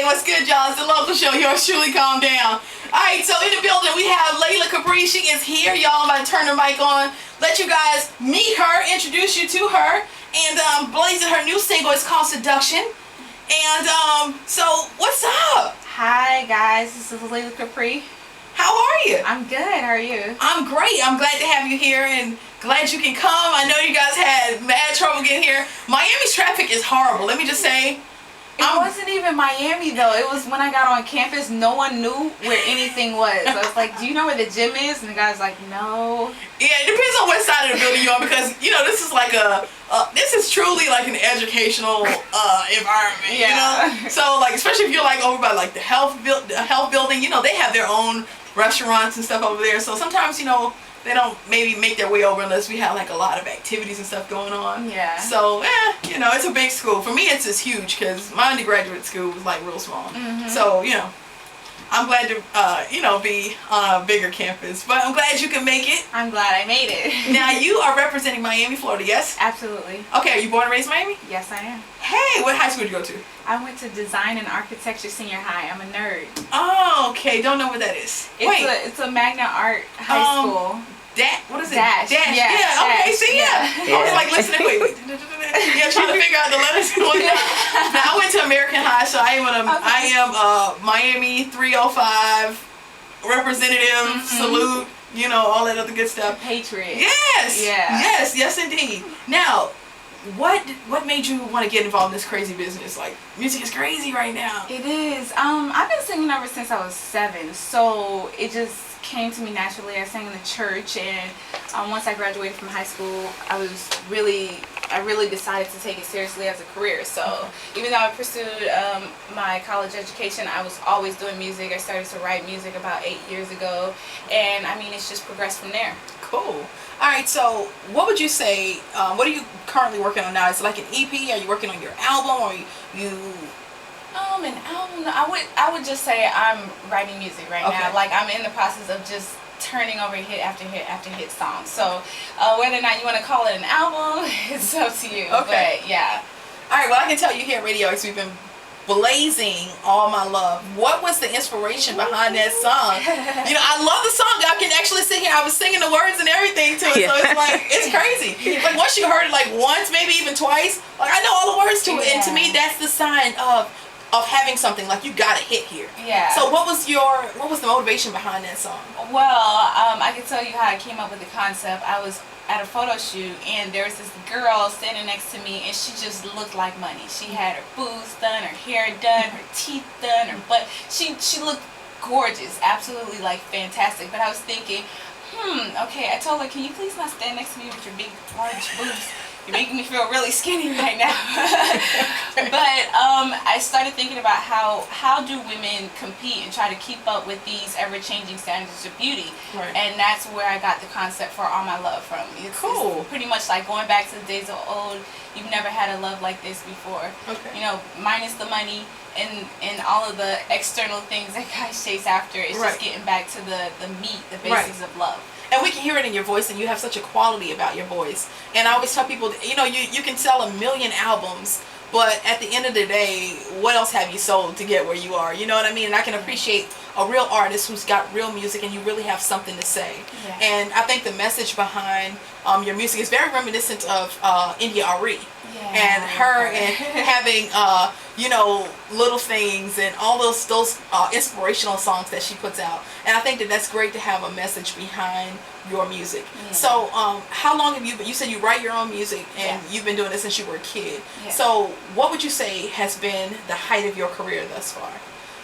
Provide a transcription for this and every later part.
what's good, y'all? It's the local show. Yours truly, Calm Down. Alright, so in the building we have Leila Capri. She is here, y'all. I'm about to turn the mic on. Let you guys meet her, introduce you to her, and blazing her new single. It's called Seduction. And so what's up? Hi guys, this is Leila Capri. How are you? I'm good. How are you? I'm great. I'm glad to have you here and glad you can come. I know you guys had mad trouble getting here. Miami's traffic is horrible. Let me just say. It wasn't even Miami though. It was when I got on campus, no one knew where anything was. I was like, do you know where the gym is? And the guy's like, no. Yeah, it depends on what side of the building you're on because, you know, this is like this is truly like an educational environment, yeah. You know? So, like, especially if you're like over by like the health building, you know, they have their own restaurants and stuff over there. So sometimes, you know, they don't maybe make their way over unless we have like a lot of activities and stuff going on. Yeah. So, you know, it's a big school. For me, it's just huge because my undergraduate school was like real small. Mm-hmm. So, you know, I'm glad to, you know, be on a bigger campus. But I'm glad you can make it. I'm glad I made it. Now, you are representing Miami, Florida, yes? Absolutely. Okay, are you born and raised in Miami? Yes, I am. Hey, what high school did you go to? I went to Design and Architecture Senior High. I'm a nerd. Oh, okay. Don't know what that is. It's a Magna Art high school. What is it? Dash. Yeah. Okay. Dash. See, yeah. I was like listening. Wait. Yeah, trying to figure out the letters. Now, I went to American High, so I am Miami 305 representative. Salute. You know, all that other good stuff. Patriot. Yes. Yeah. Yes, indeed. Now, what made you want to get involved in this crazy business? Like, music is crazy right now. It is. I've been singing ever since I was 7, so it just came to me naturally. I sang in the church, and once I graduated from high school, I really decided to take it seriously as a career. So even though I pursued my college education, I was always doing music. I started to write music about 8 years ago, and I mean, it's just progressed from there. Cool. All right, so what would you say, what are you currently working on now? Is it like an EP? Are you working on your album, or you an album? I would just say I'm writing music right now. Like, I'm in the process of just turning over hit after hit after hit songs. So whether or not you want to call it an album, it's up to you. Okay. But yeah. All right. Well, I can tell you here at Radio X, we've been blazing All My Love. What was the inspiration behind that song? You know, I love the song. I can actually sit here. I was singing the words and everything to it. So it's like, it's crazy. Like, once you heard it like once, maybe even twice, like, I know all the words to it. And to me, that's the sign of having something, like, you got a hit here. Yeah. So what was the motivation behind that song? Well, I can tell you how I came up with the concept. I was at a photo shoot, and there was this girl standing next to me, and she just looked like money. She had her boobs done, her hair done, her teeth done, her butt. She looked gorgeous, absolutely, like, fantastic. But I was thinking, okay. I told her, can you please not stand next to me with your big, large boobs? You're making me feel really skinny right now. But I started thinking about how do women compete and try to keep up with these ever-changing standards of beauty. Right. And that's where I got the concept for All My Love from. It's pretty much like going back to the days of old. You've never had a love like this before. Okay. You know, minus the money and all of the external things that guys chase after. It's just getting back to the meat, the basics of love. And we can hear it in your voice, and you have such a quality about your voice. And I always tell people, you know, you can sell 1 million albums, but at the end of the day, what else have you sold to get where you are? You know what I mean? And I can appreciate a real artist who's got real music, and you really have something to say. Yeah. And I think the message behind your music is very reminiscent of India Ari. And her and having you know, little things and all those inspirational songs that she puts out. And I think that's great to have a message behind your music. Yeah. So how long have you said you write your own music, and you've been doing this since you were a kid. Yeah. So what would you say has been the height of your career thus far?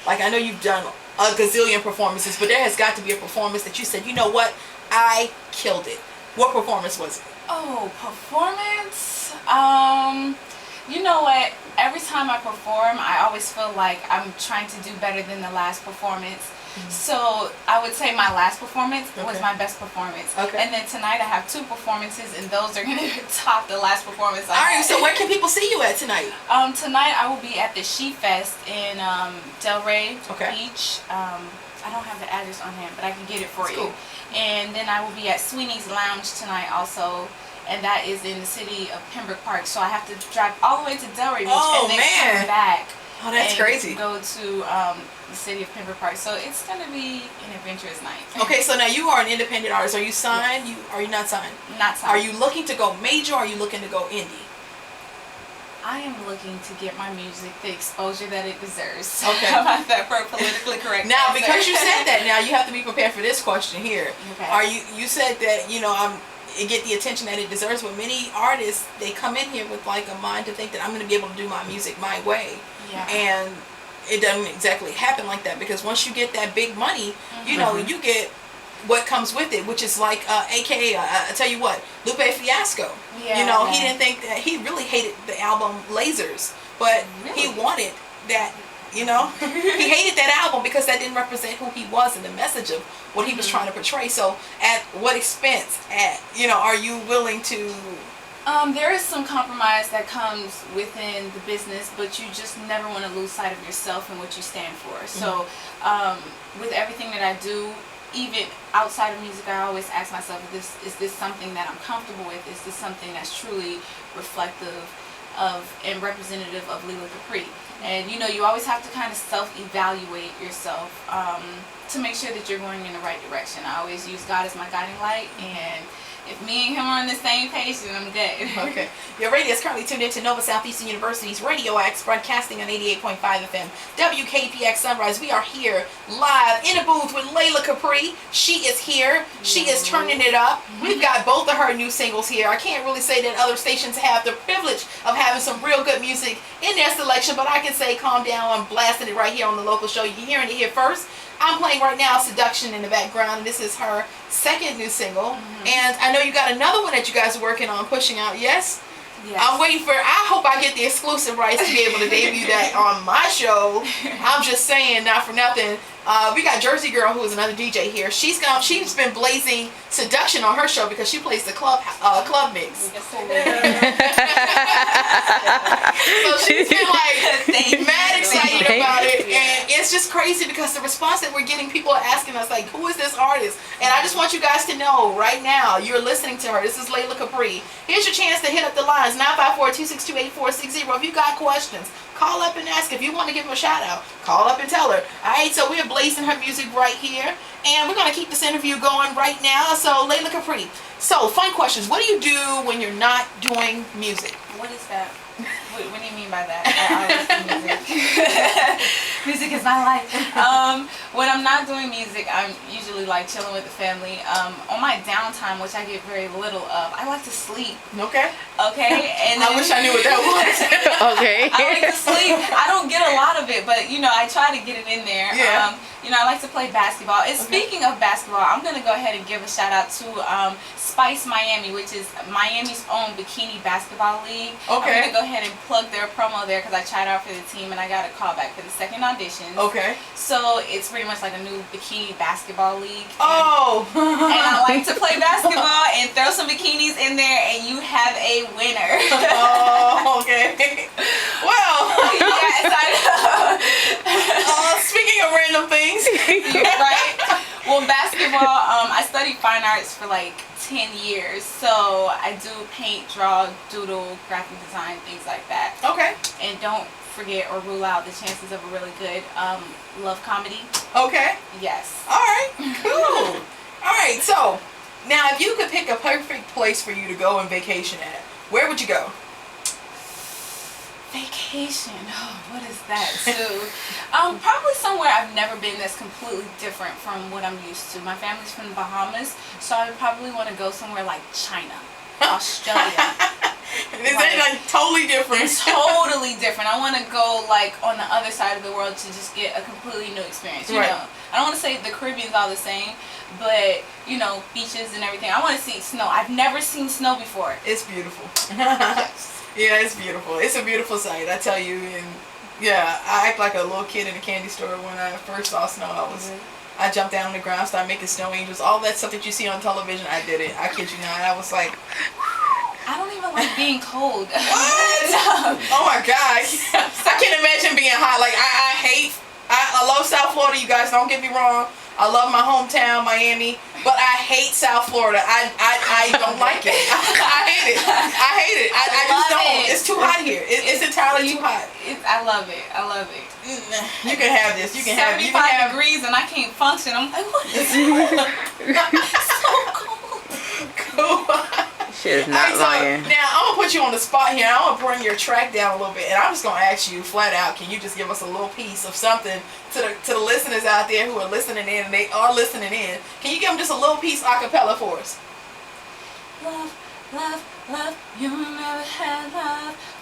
Like, I know you've done a gazillion performances, but there has got to be a performance that you said, you know what, I killed it. What performance was it? Oh, performance? You know what? Every time I perform, I always feel like I'm trying to do better than the last performance. So I would say my last performance was my best performance. And then tonight I have 2 performances, and those are going to top the last performance I had. Alright, so where can people see you at tonight? Tonight I will be at the She Fest in Delray Beach. I don't have the address on hand, but I can get it for you. And then I will be at Sweeney's Lounge tonight also. And that is in the city of Pembroke Park. So I have to drive all the way to Delray Beach and then come back Oh, that's crazy. Go to the city of Pembroke Park. So it's going to be an adventurous night. Okay, so now you are an independent artist. Are you signed? Yes. Are you not signed? Not signed. Are you looking to go major or are you looking to go indie? I am looking to get my music the exposure that it deserves. Okay. How about that for a politically correct Now, answer? because you said that, now you have to be prepared for this question here. Okay. Are you said that, it get the attention that it deserves, but many artists, they come in here with like a mind to think that I'm going to be able to do my music my way. Yeah. And it doesn't exactly happen like that, because once you get that big money, you get what comes with it, which is like aka I tell you what, Lupe Fiasco. Yeah. He didn't think that, he really hated the album Lasers, but he wanted that, he hated that album because that didn't represent who he was and the message of what he was trying to portray. So at what expense, are you willing to? There is some compromise that comes within the business, but you just never want to lose sight of yourself and what you stand for. So with everything that I do, even outside of music, I always ask myself, is this something that I'm comfortable with? Is this something that's truly reflective of and representative of Leila Capri? And you always have to kind of self-evaluate yourself to make sure that you're going in the right direction. I always use God as my guiding light, and if me and him are on the same page, then I'm good. Okay. Your radio is currently tuned into Nova Southeastern University's Radio X, broadcasting on 88.5 FM, WKPX Sunrise. We are here live in a booth with Leila Capri. She is here. She is turning it up. We've got both of her new singles here. I can't really say that other stations have the privilege of having some real good music in their selection, but I can say, calm down, I'm blasting it right here on the local show. You're hearing it here first. I'm playing right now Seduction in the background, and this is her second new single. And I know you got another one that you guys are working on pushing out, yes? Yes. I'm waiting I hope I get the exclusive rights to be able to debut that on my show. I'm just saying, not for nothing. We got Jersey Girl, who is another DJ here. She's been blazing Seduction on her show because she plays the club mix. So she's been mad excited about it, and it's just crazy because the response that we're getting, people are asking us like, who is this artist? And I just want you guys to know right now, you're listening to her. This is Leila Capri. Here's your chance to hit up the lines, 954-262-8460. If you got questions, call up and ask. If you want to give them a shout out, call up and tell her. Alright, so we're blazing her music right here, and we're going to keep this interview going right now. So Leila Capri, so fun questions. What do you do when you're not doing music? What is that? What do you mean by that? I always do music. Music is my life. When I'm not doing music, I'm usually like chilling with the family. On my downtime, which I get very little of, I like to sleep. Okay. And I wish I knew what that was. Okay. I like to sleep. I don't get a lot of it, but I try to get it in there. Yeah. I like to play basketball. And speaking of basketball, I'm gonna go ahead and give a shout out to Spice Miami, which is Miami's own bikini basketball league. Okay. I'm gonna go ahead and plug their promo there because I tried out for the team and I got a call back for the second audition. Okay. So it's pretty much like a new bikini basketball league. Oh. And I like to play basketball and throw some bikinis in there, and you have a winner. Oh, okay. Well. Yes, I know. Speaking of random things. Right? Well, basketball, I studied fine arts for like 10 years. So I do paint, draw, doodle, graphic design, things like that. Okay. And don't forget or rule out the chances of a really good love comedy. Okay. Yes. All right. Cool. All right. So now, if you could pick a perfect place for you to go on vacation at, where would you go? Vacation. Oh, what is that too? Probably somewhere I've never been that's completely different from what I'm used to. My family's from the Bahamas, so I would probably want to go somewhere like China, Australia. Is that like totally different? It's totally different. I want to go like on the other side of the world to just get a completely new experience. You know, I don't want to say the Caribbean's all the same, but beaches and everything. I want to see snow. I've never seen snow before. It's beautiful. Yes. Yeah, it's beautiful. It's a beautiful sight, I tell you. And yeah, I act like a little kid in a candy store when I first saw snow. I jumped down on the ground, started making snow angels. All that stuff that you see on television, I did it. I kid you not. I was like, I don't even like being cold. What? No. Oh my gosh. I can't imagine being hot. Like I love South Florida, you guys, don't get me wrong. I love my hometown, Miami, but I hate South Florida. I don't like it. I hate it. I hate it. I just don't. It's too hot here. It's entirely too hot. I love it. I love it. You can have this. You can have 75 degrees and I can't function. I'm like, what is so cold? Cool. Shit is not lying. Now I'm gonna put you on the spot here. I'm gonna bring your track down a little bit, and I'm just gonna ask you flat out. Can you just give us a little piece of something to the listeners out there who are listening in, and they are listening in? Can you give them just a little piece a cappella for us? Love, love, love. You never had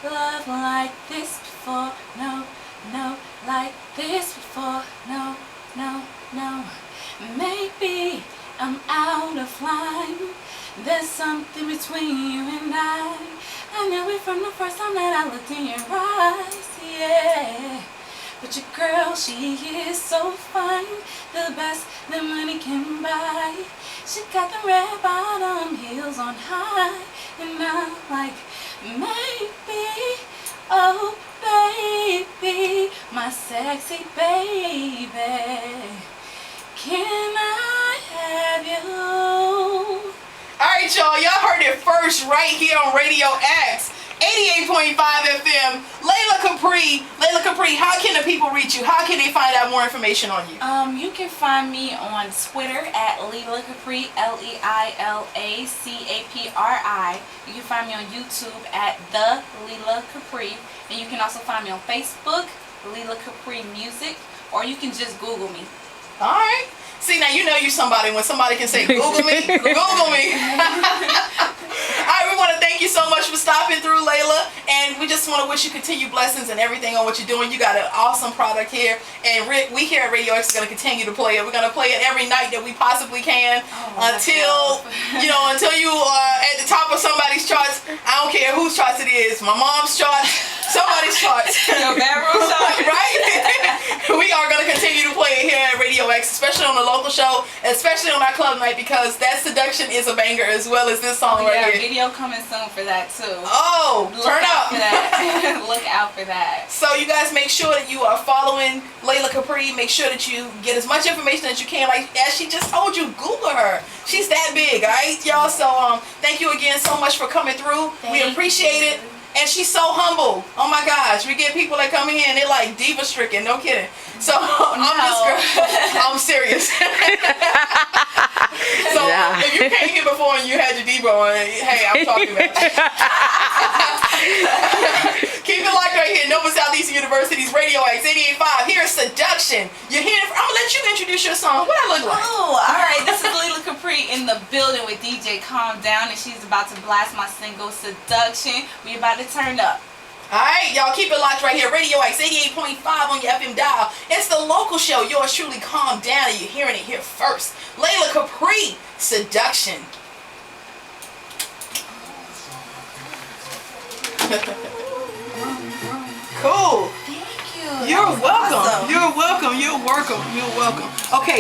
love like this before. No, no, like this before. No, no, no. Maybe I'm out of line. There's something between you and I knew it from the first time that I looked in your eyes, yeah. But your girl, she is so fine, the best that money can buy. She got the red bottom heels on high, and I'm like, maybe, oh baby, my sexy baby, can I have you? Alright, y'all heard it first right here on Radio X, 88.5 FM. Leila Capri. Leila Capri, how can the people reach you? How can they find out more information on you? You can find me on Twitter at Leila Capri, LeilaCapri. You can find me on YouTube at The Leila Capri. And you can also find me on Facebook, Leila Capri Music, or you can just Google me. Alright. See, now you know you're somebody when somebody can say, Google me, Google me. Alright, we want to thank you so much for stopping through, Leila. And we just want to wish you continued blessings and everything on what you're doing. You got an awesome product here. And we here at Radio X are going to continue to play it. We're going to play it every night that we possibly can until you are at the top of somebody's charts. I don't care whose charts it is. My mom's charts, somebody's charts. Your bedroom chart. Right? We are going to continue to play it here at Radio X, especially on the local show, especially on our club night, because that Seduction is a banger as well as this song right here. Video coming soon for that too. Oh, turn up. Look out for that. So you guys make sure that you are following Leila Capri. Make sure that you get as much information as you can. Like as she just told you, Google her. She's that big, alright, y'all? So thank you again so much for coming through. We appreciate it. And she's so humble. Oh my gosh, we get people that come in, they're like diva stricken, no kidding. So I'm serious. So if you came here before and you had your diva on, hey, I'm talking about you. Keep it locked right here. Nova Southeastern University's Radio X 88.5. Here's Seduction. You're here. I'm gonna let you introduce your song. What I look like? Oh, all right. This is Leila Capri in the building with DJ Calm Down, and she's about to blast my single Seduction. We about to turn up. Alright, y'all keep it locked right here. Radio X 88.5 on your FM dial. It's the local show. Yours truly, Calm Down, and you're hearing it here first. Leila Capri, Seduction. Cool. Thank you. You're welcome. Awesome. You're welcome. You're welcome. You're welcome. Okay.